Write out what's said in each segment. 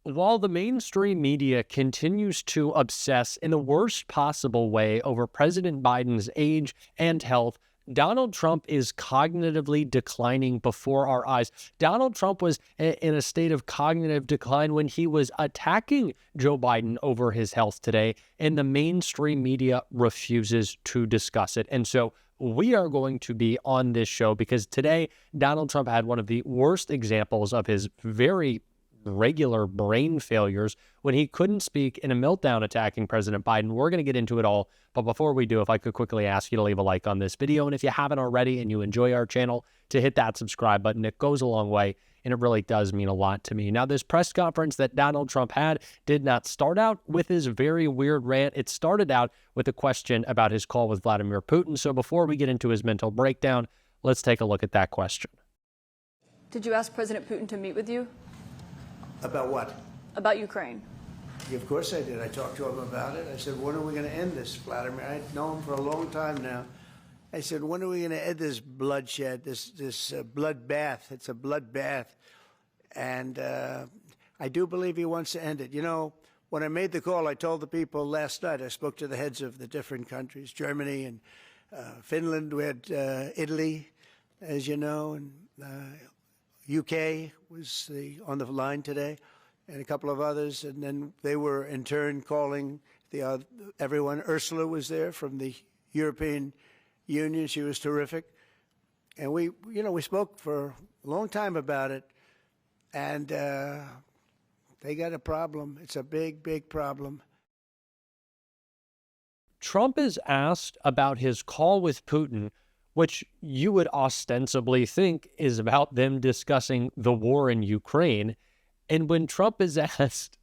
While the mainstream media continues to obsess in the worst possible way over President Biden's age and health, Donald Trump is cognitively declining before our eyes. Donald Trump was in a state of cognitive decline when he was attacking Joe Biden over his health today, and the mainstream media refuses to discuss it. And so we are going to be on this show because today Donald Trump had one of the worst examples of his very regular brain failures when he couldn't speak in a meltdown attacking President Biden. We're going to get into it all. But before we do, if I could quickly ask you to leave a like on this video. And if you haven't already and you enjoy our channel, to hit that subscribe button. It goes a long way and it really does mean a lot to me. Now, this press conference that Donald Trump had did not start out with his very weird rant. It started out with a question about his call with Vladimir Putin. So before we get into his mental breakdown, let's take a look at that question. Did you ask President Putin to meet with you? About what? About Ukraine. Yeah, of course I did. I talked to him about it. I said, when are we going to end this, Vladimir? I've known him for a long time now. I said, when are we going to end this bloodshed, this bloodbath? It's a bloodbath. And I do believe he wants to end it. You know, when I made the call, I told the people last night, I spoke to the heads of the different countries, Germany and Finland. We had Italy, as you know, and UK was on the line today, and a couple of others, and then they were in turn calling everyone. Ursula was there from the European Union. She was terrific, and we spoke for a long time about it, and they got a problem. It's a big, big problem. Trump is asked about his call with Putin, which you would ostensibly think is about them discussing the war in Ukraine. And when Trump is asked,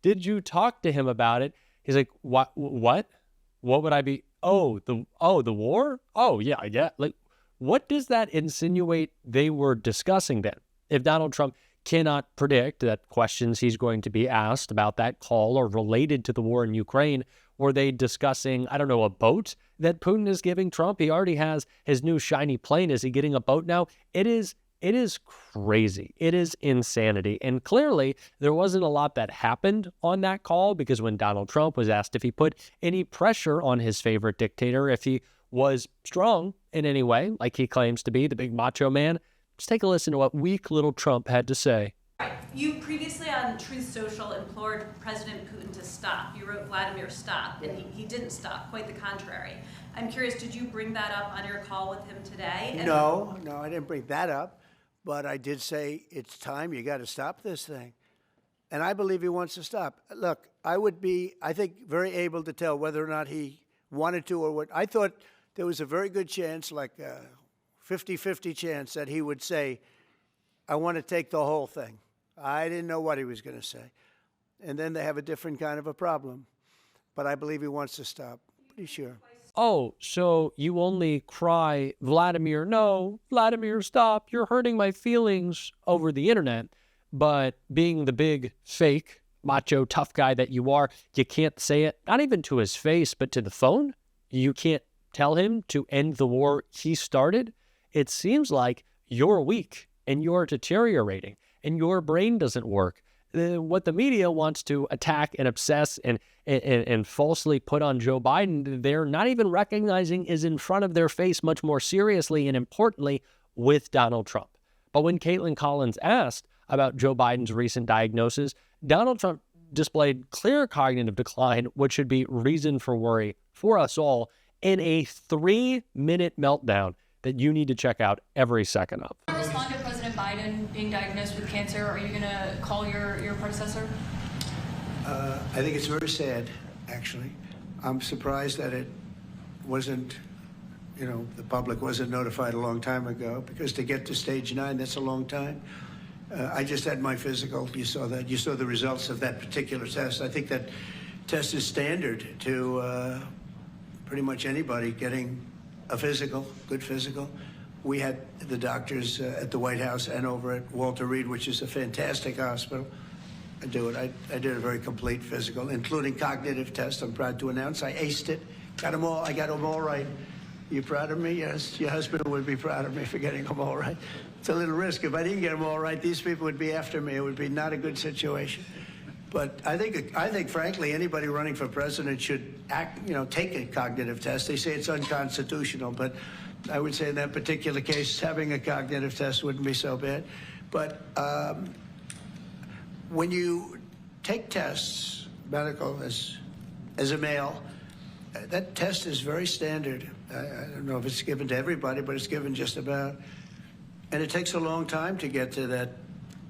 did you talk to him about it? He's like, what? What would I be? Oh, the war? Oh, yeah. Like, what does that insinuate they were discussing then? If Donald Trump cannot predict that questions he's going to be asked about that call are related to the war in Ukraine, were they discussing, I don't know, a boat that Putin is giving Trump? He already has his new shiny plane. Is he getting a boat now? It is crazy. It is insanity. And clearly, there wasn't a lot that happened on that call, because when Donald Trump was asked if he put any pressure on his favorite dictator, if he was strong in any way, like he claims to be, the big macho man, just take a listen to what weak little Trump had to say. You previously on Truth Social implored President Putin to stop. You wrote Vladimir stop, and he didn't stop, quite the contrary. I'm curious, did you bring that up on your call with him today? And No, I didn't bring that up, but I did say it's time, you got to stop this thing. And I believe he wants to stop. Look, I would be, I think, very able to tell whether or not he wanted to or what. I thought there was a very good chance, like a 50-50 chance, that he would say, I want to take the whole thing. I didn't know what he was going to say. And then they have a different kind of a problem. But I believe he wants to stop. Pretty sure. Oh, so you only cry, Vladimir, no, Vladimir, stop. You're hurting my feelings over the internet. But being the big, fake, macho, tough guy that you are, you can't say it, not even to his face, but to the phone. You can't tell him to end the war he started. It seems like you're weak and you're deteriorating and your brain doesn't work. What the media wants to attack and obsess and falsely put on Joe Biden, they're not even recognizing is in front of their face much more seriously and importantly with Donald Trump. But when Caitlin Collins asked about Joe Biden's recent diagnosis, Donald Trump displayed clear cognitive decline, which should be reason for worry for us all, in a 3-minute meltdown that you need to check out every second of. Respond to President Biden being diagnosed with cancer. Are you going to call your predecessor? I think it's very sad, actually. I'm surprised that it wasn't, the public wasn't notified a long time ago, because to get to stage 9, that's a long time. I just had my physical. You saw that. You saw the results of that particular test. I think that test is standard to pretty much anybody getting a physical, good physical. We had the doctors at the White House and over at Walter Reed, which is a fantastic hospital, do it. I did a very complete physical, including cognitive tests. I'm proud to announce I aced it. Got them all. I got them all right. You proud of me? Yes. Your husband would be proud of me for getting them all right. It's a little risk. If I didn't get them all right, these people would be after me. It would be not a good situation. But I think, frankly, anybody running for president should take a cognitive test. They say it's unconstitutional, but I would say in that particular case, having a cognitive test wouldn't be so bad. But when you take tests, medical, as a male, that test is very standard. I don't know if it's given to everybody, but it's given just about. And it takes a long time to get to that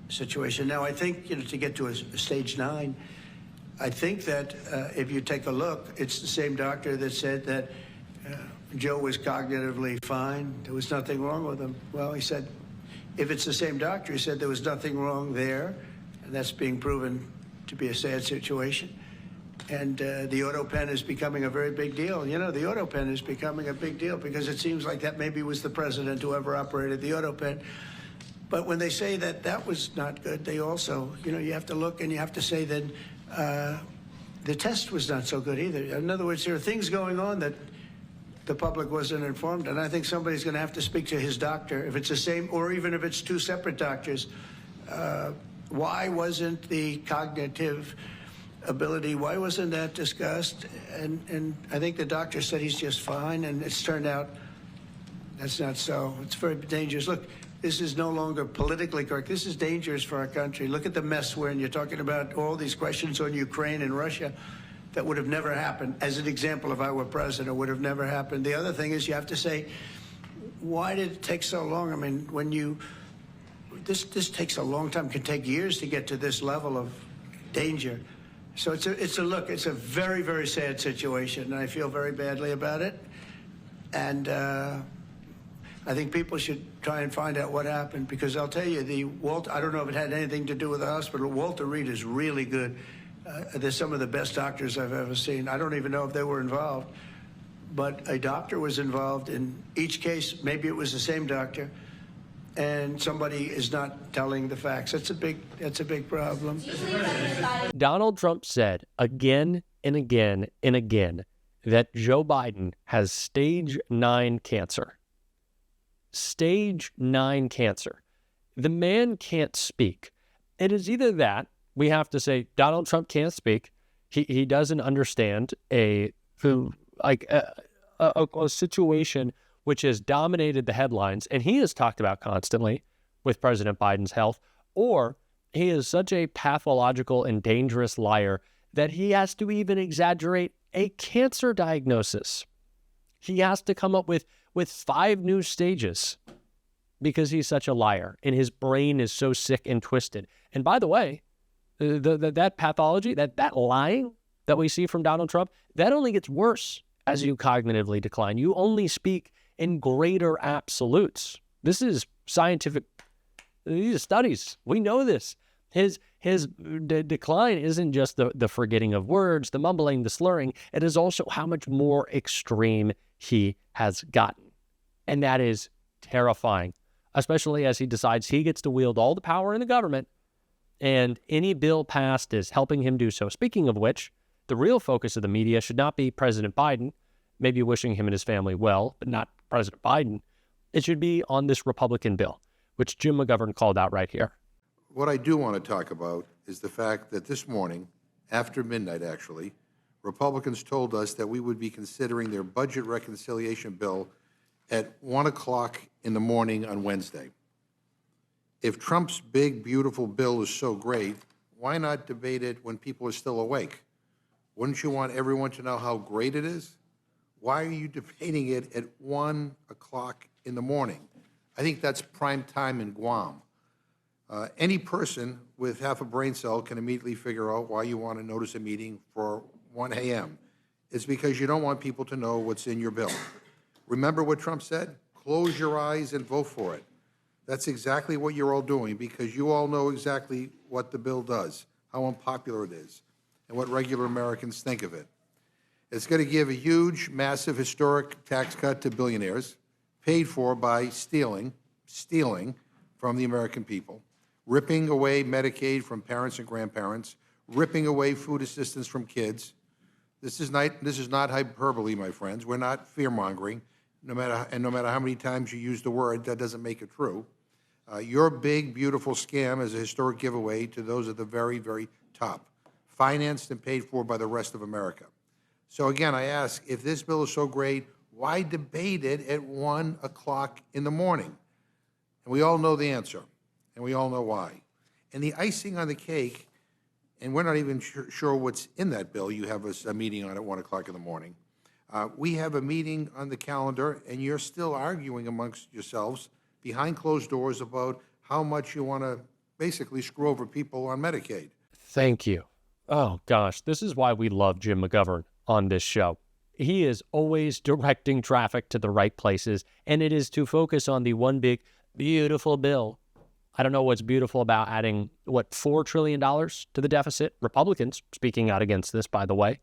situation. Now, I think, to get to a stage 9, I think that if you take a look, it's the same doctor that said that Joe was cognitively fine. There was nothing wrong with him. Well, he said, if it's the same doctor, he said there was nothing wrong there, and that's being proven to be a sad situation. And the auto pen is becoming a very big deal. The auto pen is becoming a big deal because it seems like that maybe was the president who ever operated the auto pen. But when they say that that was not good, they also, you have to look and you have to say that the test was not so good either. In other words, there are things going on that the public wasn't informed, and I think somebody's going to have to speak to his doctor, if it's the same, or even if it's two separate doctors. Why wasn't the cognitive ability, why wasn't that discussed? And I think the doctor said he's just fine, and it's turned out that's not so. It's very dangerous. Look, this is no longer politically correct. This is dangerous for our country. Look at the mess we're in. You're talking about all these questions on Ukraine and Russia that would have never happened. As an example, if I were president, would have never happened. The other thing is you have to say, why did it take so long? I mean, this takes a long time. It can take years to get to this level of danger. So it's a very, very sad situation, and I feel very badly about it. And I think people should try and find out what happened, because I'll tell you, I don't know if it had anything to do with the hospital. Walter Reed is really good. They're some of the best doctors I've ever seen. I don't even know if they were involved, but a doctor was involved in each case. Maybe it was the same doctor, and somebody is not telling the facts. That's a big problem. Donald Trump said again and again and again that Joe Biden has stage 9 cancer. Stage 9 cancer. The man can't speak. It is either that we have to say Donald Trump can't speak. He doesn't understand a situation which has dominated the headlines, and he has talked about constantly with President Biden's health, or he is such a pathological and dangerous liar that he has to even exaggerate a cancer diagnosis. He has to come up with 5 new stages because he's such a liar and his brain is so sick and twisted. And by the way, that pathology, that lying that we see from Donald Trump, that only gets worse as you cognitively decline. You only speak in greater absolutes. This is scientific. These are studies. We know this. His decline isn't just the forgetting of words, the mumbling, the slurring. It is also how much more extreme he has gotten. And that is terrifying, especially as he decides he gets to wield all the power in the government, and any bill passed is helping him do so. Speaking of which, the real focus of the media should not be President Biden, maybe wishing him and his family well, but not President Biden. It should be on this Republican bill, which Jim McGovern called out right here. What I do want to talk about is the fact that this morning, after midnight actually, Republicans told us that we would be considering their budget reconciliation bill at 1 o'clock in the morning on Wednesday. If Trump's big, beautiful bill is so great, why not debate it when people are still awake? Wouldn't you want everyone to know how great it is? Why are you debating it at 1 o'clock in the morning? I think that's prime time in Guam. Any person with half a brain cell can immediately figure out why you want to notice a meeting for 1 a.m. It's because you don't want people to know what's in your bill. Remember what Trump said? Close your eyes and vote for it. That's exactly what you're all doing, because you all know exactly what the bill does, how unpopular it is, and what regular Americans think of it. It's going to give a huge, massive, historic tax cut to billionaires, paid for by stealing from the American people, ripping away Medicaid from parents and grandparents, ripping away food assistance from kids. This is not hyperbole, my friends. We're not fear-mongering. No matter how many times you use the word, that doesn't make it true. Your big, beautiful scam is a historic giveaway to those at the very, very top. financed and paid for by the rest of America. So again, I ask, if this bill is so great, why debate it at 1 o'clock in the morning? And we all know the answer, and we all know why. And the icing on the cake, and we're not even sure what's in that bill. You have a meeting on at 1 o'clock in the morning. We have a meeting on the calendar, and you're still arguing amongst yourselves behind closed doors about how much you want to basically screw over people on Medicaid. Thank you. Oh, gosh, this is why we love Jim McGovern on this show. He is always directing traffic to the right places, and it is to focus on the one big, beautiful bill. I don't know what's beautiful about adding, $4 trillion to the deficit. Republicans speaking out against this, by the way.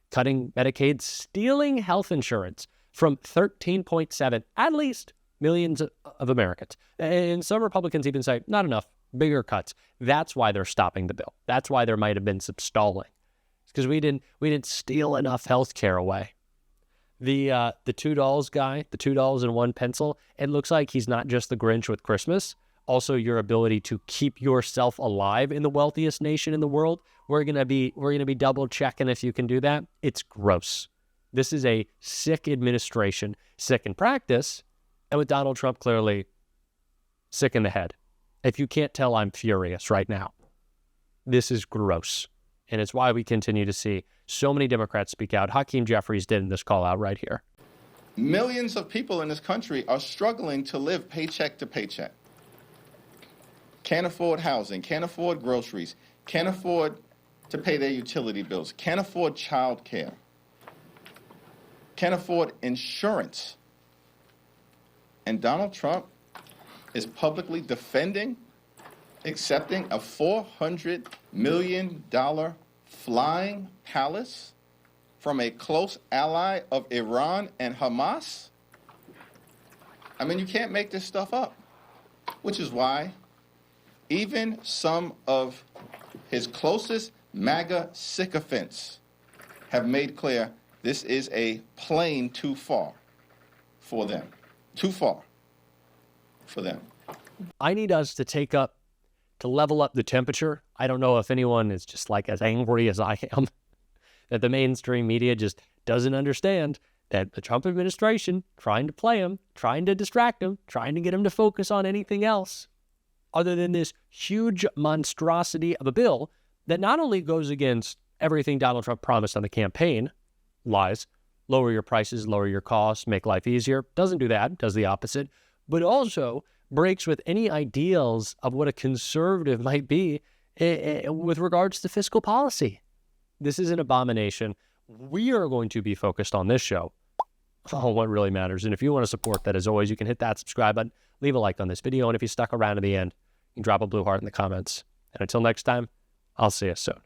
Cutting Medicaid, stealing health insurance from 13.7, at least, millions of Americans. And some Republicans even say, not enough, bigger cuts. That's why they're stopping the bill. That's why there might have been some stalling. It's because we didn't steal enough health care away. The $2 guy, the $2 and one pencil, it looks like he's not just the Grinch with Christmas. Also, your ability to keep yourself alive in the wealthiest nation in the world. We're gonna be double checking if you can do that. It's gross. This is a sick administration, sick in practice, and with Donald Trump clearly sick in the head. If you can't tell, I'm furious right now. This is gross, and it's why we continue to see so many Democrats speak out. Hakeem Jeffries did in this call out right here. Millions of people in this country are struggling to live paycheck to paycheck. Can't afford housing, can't afford groceries, can't afford to pay their utility bills, can't afford child care, can't afford insurance. And Donald Trump is publicly defending accepting a $400 million flying palace from a close ally of Iran and Hamas? I mean, you can't make this stuff up, which is why even some of his closest MAGA sycophants have made clear this is a plane too far for them. Too far for them. I need us to level up the temperature. I don't know if anyone is just like as angry as I am, that the mainstream media just doesn't understand that the Trump administration trying to play him, trying to distract him, trying to get him to focus on anything else other than this huge monstrosity of a bill that not only goes against everything Donald Trump promised on the campaign, lies, lower your prices, lower your costs, make life easier, doesn't do that, does the opposite, but also breaks with any ideals of what a conservative might be with regards to fiscal policy. This is an abomination. We are going to be focused on this show on what really matters. And if you want to support that, as always, you can hit that subscribe button, leave a like on this video, and if you stuck around to the end, you can drop a blue heart in the comments. And until next time, I'll see you soon.